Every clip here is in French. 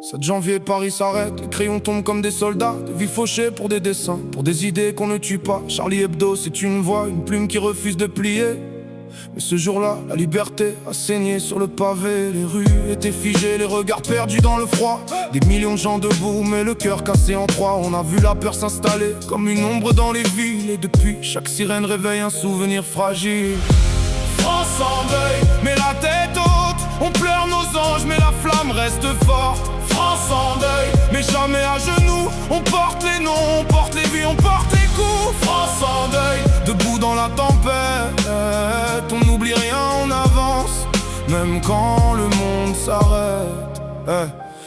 7 janvier, Paris s'arrête, les crayons tombent comme des soldats, des vies fauchées pour des dessins, pour des idées qu'on ne tue pas. Charlie Hebdo, c'est une voix, une plume qui refuse de plier. Mais ce jour-là, la liberté a saigné sur le pavé. Les rues étaient figées, les regards perdus dans le froid. Des millions de gens debout, mais le cœur cassé en trois. On a vu la peur s'installer comme une ombre dans les villes. Et depuis, chaque sirène réveille un souvenir fragile. France en deuil, mais la tête haute. On pleure nos anges, mais la flamme reste forte. France en deuil, mais jamais à genoux. On porte les noms, on porte les vies, on porte les coups. France en deuil, debout dans la tempête. On n'oublie rien, on avance, même quand le monde s'arrête.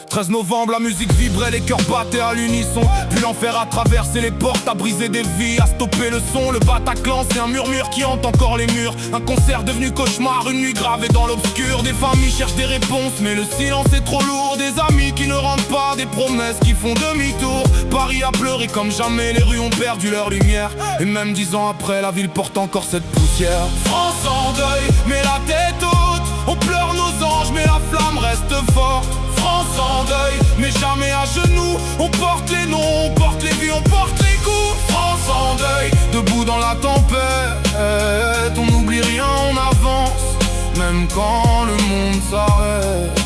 13 novembre, la musique vibrait, les cœurs battaient à l'unisson. Puis l'enfer a traversé les portes, a brisé des vies, a stoppé le son. Le Bataclan, c'est un murmure qui hante encore les murs. Un concert devenu cauchemar, une nuit gravée dans l'obscur. Des familles cherchent des réponses, mais le silence est trop lourd. Des amis qui ne rentrent pas, des promesses qui font demi-tour. Paris a pleuré comme jamais, les rues ont perdu leur lumière. Et même 10 ans après, la ville porte encore cette poussière. France en deuil, mais la tête haute. On pleure nos anges, mais la flamme reste forte. France en deuil, mais jamais à genoux. On porte les noms, on porte les vies, on porte les coups. France en deuil, debout dans la tempête. On n'oublie rien, on avance, même quand le monde s'arrête.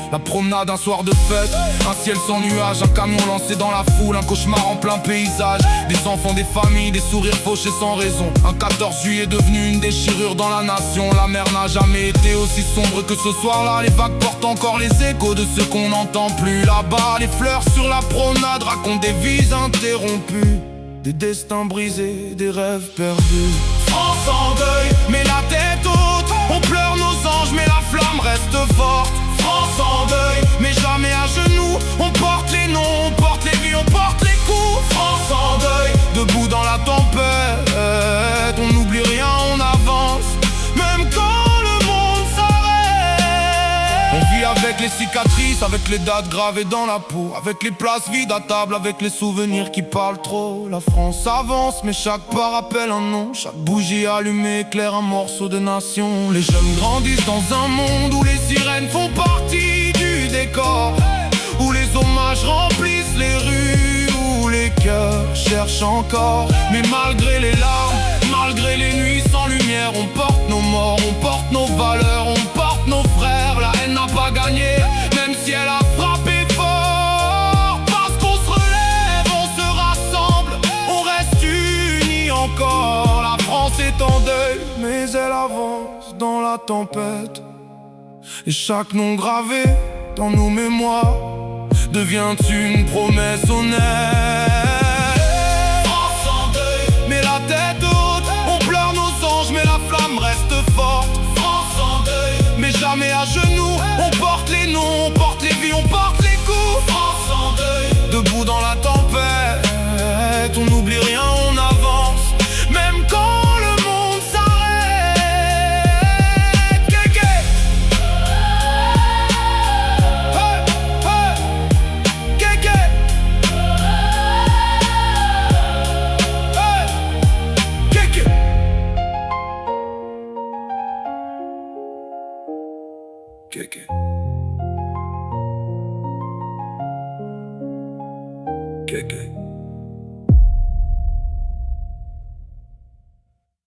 La promenade, un soir de fête, un ciel sans nuages, un camion lancé dans la foule, un cauchemar en plein paysage. Des enfants, des familles, des sourires fauchés sans raison. Un 14 juillet devenu une déchirure dans la nation. La mer n'a jamais été aussi sombre que ce soir-là. Les vagues portent encore les échos de ce qu'on n'entend plus là-bas. Les fleurs sur la promenade racontent des vies interrompues, des destins brisés, des rêves perdus. France en deuil, mais la tête haute. On pleure nos anges, mais la flamme reste forte. France en deuil, mais jamais à genoux. On porte les noms, on porte les vies, on porte les coups. France en deuil, debout dans la tempête. On n'oublie rien, on avance, même quand le monde s'arrête. On vit avec les cicatrices, avec les dates gravées dans la peau, avec les places vides à table, avec les souvenirs qui parlent trop. La France avance, mais chaque pas rappelle un nom. Chaque bougie allumée éclaire un morceau de nation. Les jeunes grandissent dans un monde où les sirènes font partie du décor, où les hommages remplissent les rues, où les cœurs cherchent encore. Mais malgré les larmes, malgré les nuits sans lumière, on porte nos morts, on porte nos valeurs, on porte nos frères. La haine n'a pas gagné, même si elle a frappé fort. Parce qu'on se relève, on se rassemble, on reste unis encore. La France est en deuil, mais elle avance dans la tempête. Et chaque nom gravé dans nos mémoires devient une promesse honnête. France en deuil, mais la tête haute. On pleure nos anges, mais la flamme reste forte. France en deuil, mais jamais à genoux. On porte les noms, on porte les vies, on porte les coups. France en deuil, debout dans la tempête. On n'oublie rien, on avance, même quand le monde s'arrête. Kéké. Hey, hey. Kéké. Hey. Kéké. Kéké. Kéké.